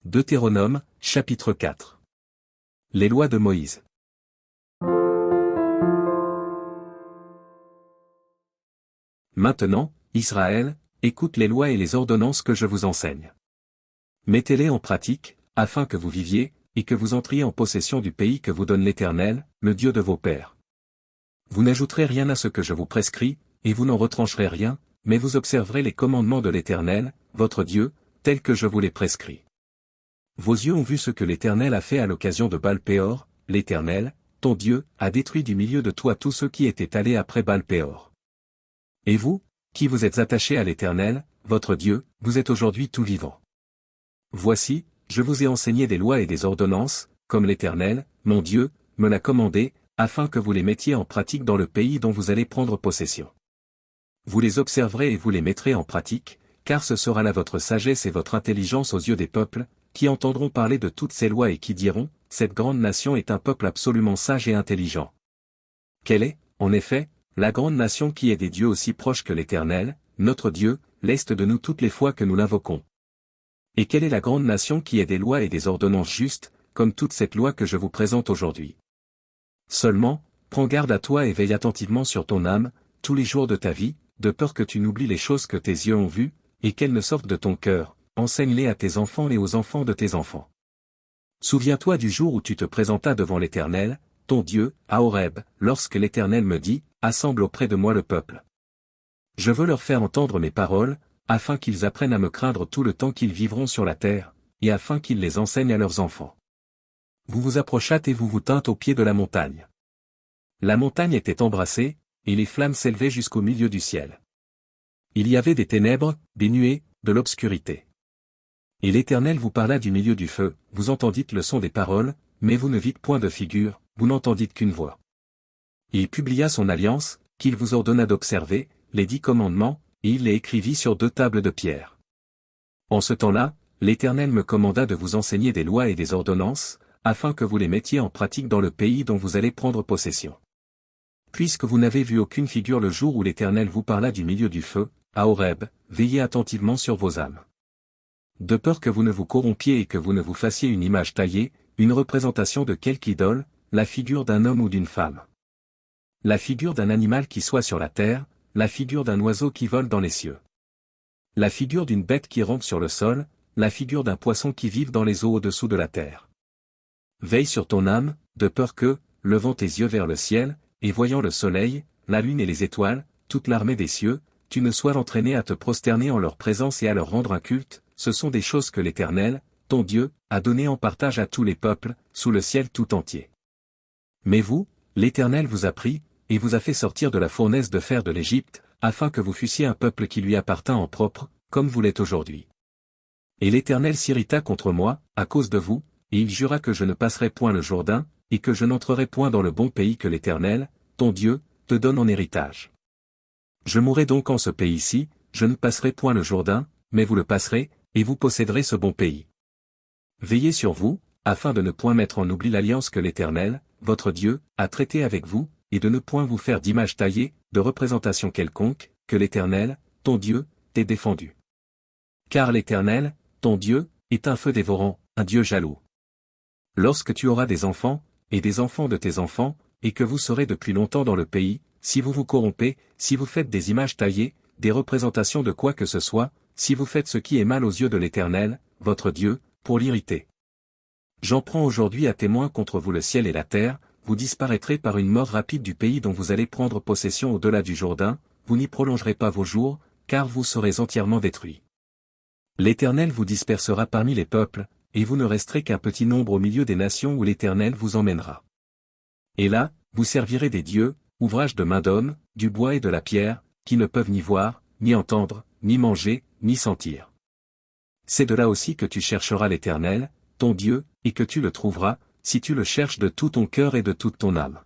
Deutéronome, chapitre 4. Les lois de Moïse. Maintenant, Israël, écoute les lois et les ordonnances que je vous enseigne. Mettez-les en pratique, afin que vous viviez, et que vous entriez en possession du pays que vous donne l'Éternel, le Dieu de vos pères. Vous n'ajouterez rien à ce que je vous prescris, et vous n'en retrancherez rien, mais vous observerez les commandements de l'Éternel, votre Dieu, tels que je vous les prescris. Vos yeux ont vu ce que l'Éternel a fait à l'occasion de Baal-Péor, l'Éternel, ton Dieu, a détruit du milieu de toi tous ceux qui étaient allés après Baal-Péor. Et vous, qui vous êtes attachés à l'Éternel, votre Dieu, vous êtes aujourd'hui tout vivant. Voici, je vous ai enseigné des lois et des ordonnances, comme l'Éternel, mon Dieu, me l'a commandé, afin que vous les mettiez en pratique dans le pays dont vous allez prendre possession. Vous les observerez et vous les mettrez en pratique, car ce sera là votre sagesse et votre intelligence aux yeux des peuples, qui entendront parler de toutes ces lois et qui diront, cette grande nation est un peuple absolument sage et intelligent. Quelle est, en effet, la grande nation qui est des dieux aussi proches que l'Éternel, notre Dieu, l'est de nous toutes les fois que nous l'invoquons. Et quelle est la grande nation qui est des lois et des ordonnances justes, comme toute cette loi que je vous présente aujourd'hui. Seulement, prends garde à toi et veille attentivement sur ton âme, tous les jours de ta vie, de peur que tu n'oublies les choses que tes yeux ont vues, et qu'elles ne sortent de ton cœur. Enseigne-les à tes enfants et aux enfants de tes enfants. Souviens-toi du jour où tu te présentas devant l'Éternel, ton Dieu, à Horeb, lorsque l'Éternel me dit, assemble auprès de moi le peuple. Je veux leur faire entendre mes paroles, afin qu'ils apprennent à me craindre tout le temps qu'ils vivront sur la terre, et afin qu'ils les enseignent à leurs enfants. Vous vous approchâtes et vous vous tîntes au pied de la montagne. La montagne était embrassée, et les flammes s'élevaient jusqu'au milieu du ciel. Il y avait des ténèbres, des nuées, de l'obscurité. Et l'Éternel vous parla du milieu du feu, vous entendîtes le son des paroles, mais vous ne vîtes point de figure, vous n'entendîtes qu'une voix. Il publia son alliance, qu'il vous ordonna d'observer, les 10 commandements, et il les écrivit sur 2 tables de pierre. En ce temps-là, l'Éternel me commanda de vous enseigner des lois et des ordonnances, afin que vous les mettiez en pratique dans le pays dont vous allez prendre possession. Puisque vous n'avez vu aucune figure le jour où l'Éternel vous parla du milieu du feu, à Horeb, veillez attentivement sur vos âmes. De peur que vous ne vous corrompiez et que vous ne vous fassiez une image taillée, une représentation de quelque idole, la figure d'un homme ou d'une femme. La figure d'un animal qui soit sur la terre, la figure d'un oiseau qui vole dans les cieux. La figure d'une bête qui rampe sur le sol, la figure d'un poisson qui vive dans les eaux au-dessous de la terre. Veille sur ton âme, de peur que, levant tes yeux vers le ciel, et voyant le soleil, la lune et les étoiles, toute l'armée des cieux, tu ne sois entraîné à te prosterner en leur présence et à leur rendre un culte. Ce sont des choses que l'Éternel, ton Dieu, a données en partage à tous les peuples, sous le ciel tout entier. Mais vous, l'Éternel vous a pris, et vous a fait sortir de la fournaise de fer de l'Égypte, afin que vous fussiez un peuple qui lui appartint en propre, comme vous l'êtes aujourd'hui. Et l'Éternel s'irrita contre moi, à cause de vous, et il jura que je ne passerai point le Jourdain, et que je n'entrerai point dans le bon pays que l'Éternel, ton Dieu, te donne en héritage. Je mourrai donc en ce pays-ci, je ne passerai point le Jourdain, mais vous le passerez, et vous posséderez ce bon pays. Veillez sur vous, afin de ne point mettre en oubli l'alliance que l'Éternel, votre Dieu, a traitée avec vous, et de ne point vous faire d'image taillée, de représentation quelconque, que l'Éternel, ton Dieu, t'ait défendu. Car l'Éternel, ton Dieu, est un feu dévorant, un Dieu jaloux. Lorsque tu auras des enfants, et des enfants de tes enfants, et que vous serez depuis longtemps dans le pays, si vous vous corrompez, si vous faites des images taillées, des représentations de quoi que ce soit, si vous faites ce qui est mal aux yeux de l'Éternel, votre Dieu, pour l'irriter. J'en prends aujourd'hui à témoin contre vous le ciel et la terre, vous disparaîtrez par une mort rapide du pays dont vous allez prendre possession au-delà du Jourdain, vous n'y prolongerez pas vos jours, car vous serez entièrement détruits. L'Éternel vous dispersera parmi les peuples, et vous ne resterez qu'un petit nombre au milieu des nations où l'Éternel vous emmènera. Et là, vous servirez des dieux, ouvrages de main d'homme, du bois et de la pierre, qui ne peuvent ni voir, ni entendre, ni manger, ni sentir. C'est de là aussi que tu chercheras l'Éternel, ton Dieu, et que tu le trouveras, si tu le cherches de tout ton cœur et de toute ton âme.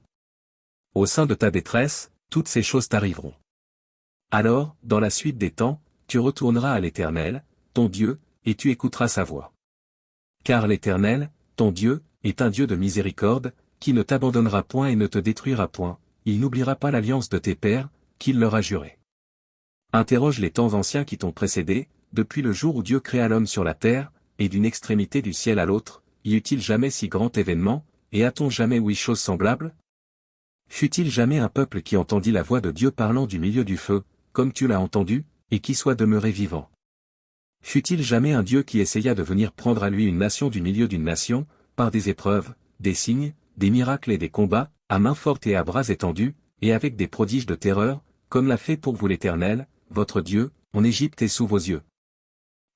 Au sein de ta détresse, toutes ces choses t'arriveront. Alors, dans la suite des temps, tu retourneras à l'Éternel, ton Dieu, et tu écouteras sa voix. Car l'Éternel, ton Dieu, est un Dieu de miséricorde, qui ne t'abandonnera point et ne te détruira point, il n'oubliera pas l'alliance de tes pères, qu'il leur a jurée. Interroge les temps anciens qui t'ont précédé, depuis le jour où Dieu créa l'homme sur la terre, et d'une extrémité du ciel à l'autre, y eut-il jamais si grand événement, et a-t-on jamais ouï chose semblable? Fut-il jamais un peuple qui entendit la voix de Dieu parlant du milieu du feu, comme tu l'as entendu, et qui soit demeuré vivant? Fut-il jamais un Dieu qui essaya de venir prendre à lui une nation du milieu d'une nation, par des épreuves, des signes, des miracles et des combats, à main forte et à bras étendus, et avec des prodiges de terreur, comme l'a fait pour vous l'Éternel, votre Dieu, en Égypte et sous vos yeux?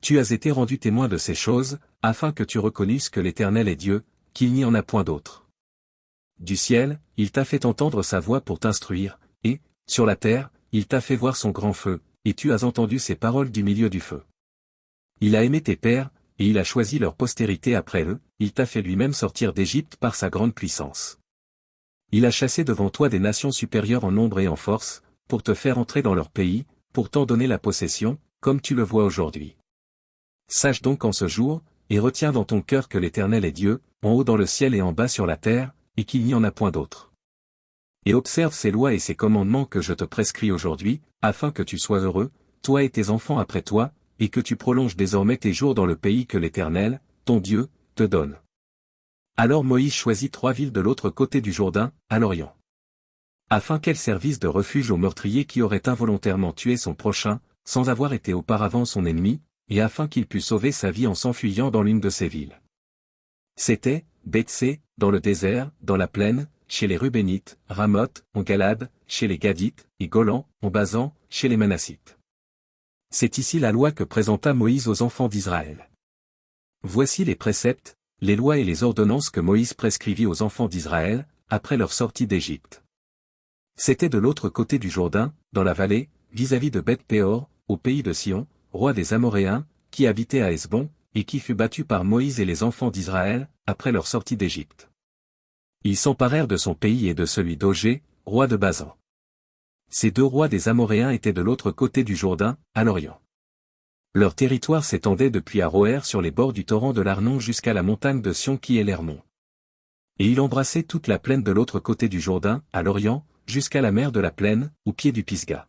Tu as été rendu témoin de ces choses, afin que tu reconnusses que l'Éternel est Dieu, qu'il n'y en a point d'autre. Du ciel, il t'a fait entendre sa voix pour t'instruire, et, sur la terre, il t'a fait voir son grand feu, et tu as entendu ses paroles du milieu du feu. Il a aimé tes pères, et il a choisi leur postérité après eux, il t'a fait lui-même sortir d'Égypte par sa grande puissance. Il a chassé devant toi des nations supérieures en nombre et en force, pour te faire entrer dans leur pays, pour t'en donner la possession, comme tu le vois aujourd'hui. Sache donc en ce jour, et retiens dans ton cœur que l'Éternel est Dieu, en haut dans le ciel et en bas sur la terre, et qu'il n'y en a point d'autre. Et observe ces lois et ces commandements que je te prescris aujourd'hui, afin que tu sois heureux, toi et tes enfants après toi, et que tu prolonges désormais tes jours dans le pays que l'Éternel, ton Dieu, te donne. Alors Moïse choisit 3 villes de l'autre côté du Jourdain, à l'Orient. Afin qu'elles servissent de refuge aux meurtriers qui auraient involontairement tué son prochain, sans avoir été auparavant son ennemi, et afin qu'il pût sauver sa vie en s'enfuyant dans l'une de ces villes. C'était, Bethsé, dans le désert, dans la plaine, chez les Rubénites, Ramoth, en Galade, chez les Gadites, et Golan, en Basan, chez les Manassites. C'est ici la loi que présenta Moïse aux enfants d'Israël. Voici les préceptes, les lois et les ordonnances que Moïse prescrivit aux enfants d'Israël, après leur sortie d'Égypte. C'était de l'autre côté du Jourdain, dans la vallée, vis-à-vis de Beth-Péor, au pays de Sion, roi des Amoréens, qui habitait à Hesbon, et qui fut battu par Moïse et les enfants d'Israël, après leur sortie d'Égypte. Ils s'emparèrent de son pays et de celui d'Ogé, roi de Basan. Ces 2 rois des Amoréens étaient de l'autre côté du Jourdain, à l'Orient. Leur territoire s'étendait depuis Aroër sur les bords du torrent de l'Arnon jusqu'à la montagne de Sion qui est l'Hermon. Et il embrassait toute la plaine de l'autre côté du Jourdain, à l'Orient, jusqu'à la mer de la plaine, au pied du Pisga.